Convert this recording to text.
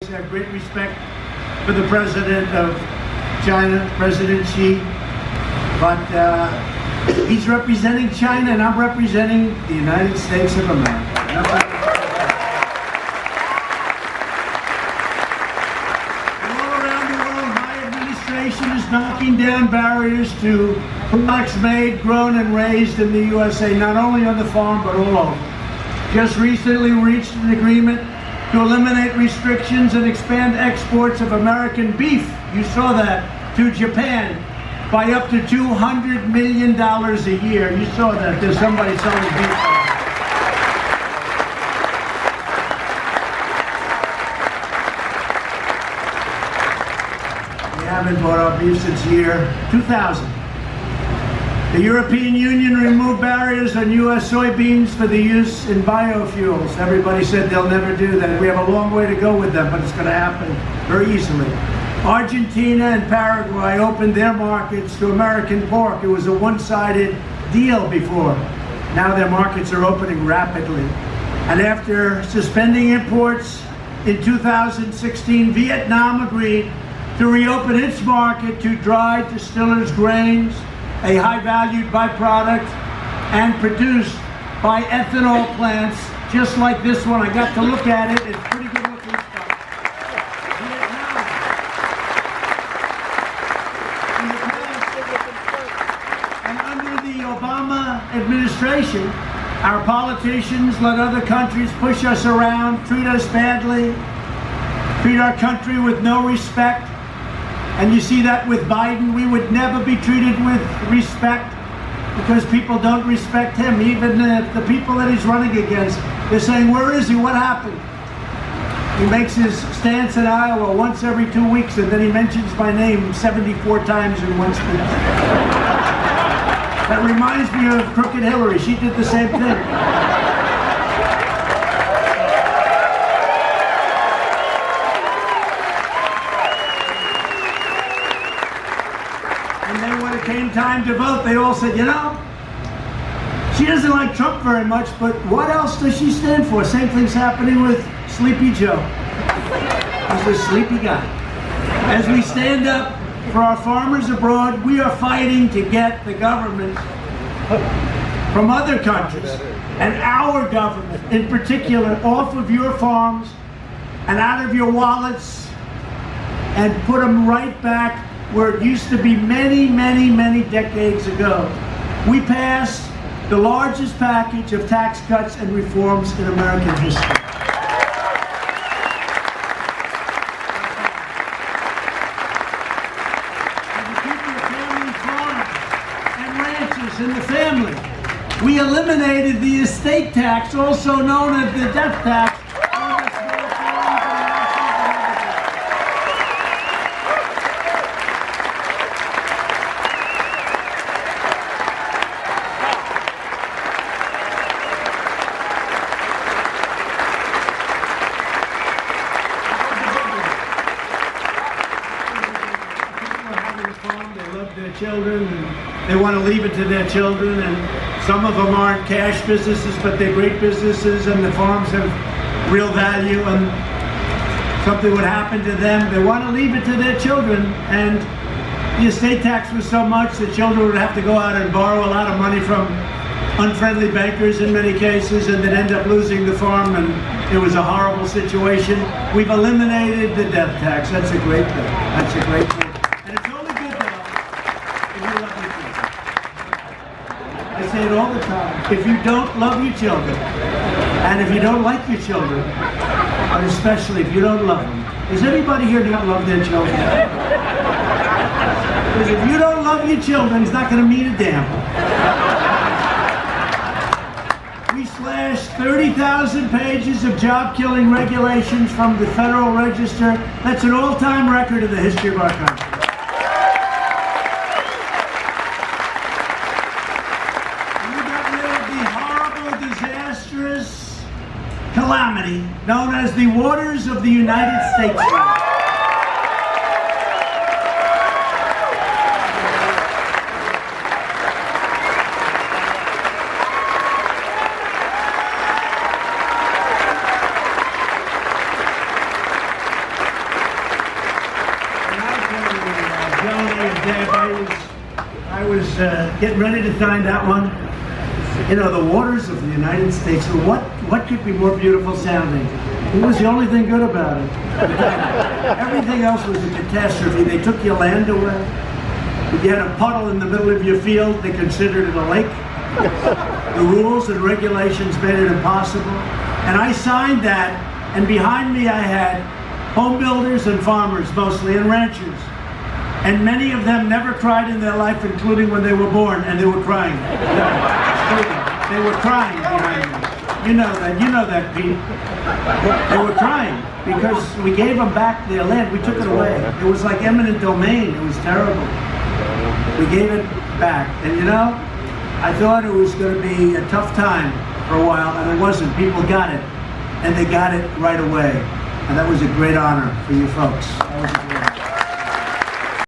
States. I have great respect for the president of China, President Xi, but he's representing China and I'm representing the United States of America. Is knocking down barriers to products made, grown, and raised in the USA, not only on the farm, but all over. Just recently we reached an agreement to eliminate restrictions and expand exports of American beef, you saw that, to Japan by up to $200 million a year. You saw that, there's somebody selling beef. Haven't bought our beef since year 2000. The European Union removed barriers on U.S. soybeans for the use in biofuels. Everybody said they'll never do that. We have a long way to go with them, but it's going to happen very easily. Argentina and Paraguay opened their markets to American pork. It was a one-sided deal before. Now their markets are opening rapidly. And after suspending imports in 2016, Vietnam agreed to reopen its market to dried distillers' grains, a high-valued byproduct, and produced by ethanol plants, just like this one. I got to look at it. It's pretty good looking stuff. And under the Obama administration, our politicians let other countries push us around, treat us badly, treat our country with no respect. And you see that with Biden. We would never be treated with respect because people don't respect him. Even the people that he's running against, they're saying, where is he? What happened? He makes his stance in Iowa once every 2 weeks, and then he mentions my name 74 times in one speech. That reminds me of Crooked Hillary. She did the same thing. Came time to vote, they all said, you know, she doesn't like Trump very much, but what else does she stand for? Same thing's happening with Sleepy Joe. He's a sleepy guy. As we stand up for our farmers abroad, we are fighting to get the government from other countries and our government in particular off of your farms and out of your wallets and put them right back where it used to be many, many, many decades ago. We passed the largest package of tax cuts and reforms in American history. And to keep your family farms and ranches in the family, we eliminated the estate tax, also known as the death tax. Children, and they want to leave it to their children, and some of them aren't cash businesses, but they're great businesses, and the farms have real value, and something would happen to them. They want to leave it to their children, and the estate tax was so much that children would have to go out and borrow a lot of money from unfriendly bankers in many cases, and then end up losing the farm, and it was a horrible situation. We've eliminated the death tax. That's a great thing. That's a great thing. I say it all the time. If you don't love your children, and if you don't like your children, but especially if you don't love them, does anybody here not love their children? Because if you don't love your children, it's not going to mean a damn. We slashed 30,000 pages of job-killing regulations from the Federal Register. That's an all-time record in the history of our country. Calamity known as the waters of the United States. Dave, I was getting ready to sign that one. You know, the waters of the United States, what could be more beautiful sounding? It was the only thing good about it. Everything else was a catastrophe. They took your land away. If you had a puddle in the middle of your field, they considered it a lake. The rules and regulations made it impossible. And I signed that, and behind me I had home builders and farmers mostly, and ranchers. And many of them never cried in their life, including when they were born, and they were crying. They were crying behind me. You know that, Pete. They were crying because we gave them back their land. We took it away. It was like eminent domain. It was terrible. We gave it back. And you know, I thought it was going to be a tough time for a while, and it wasn't. People got it, and they got it right away. And that was a great honor for you folks. That was a great honor.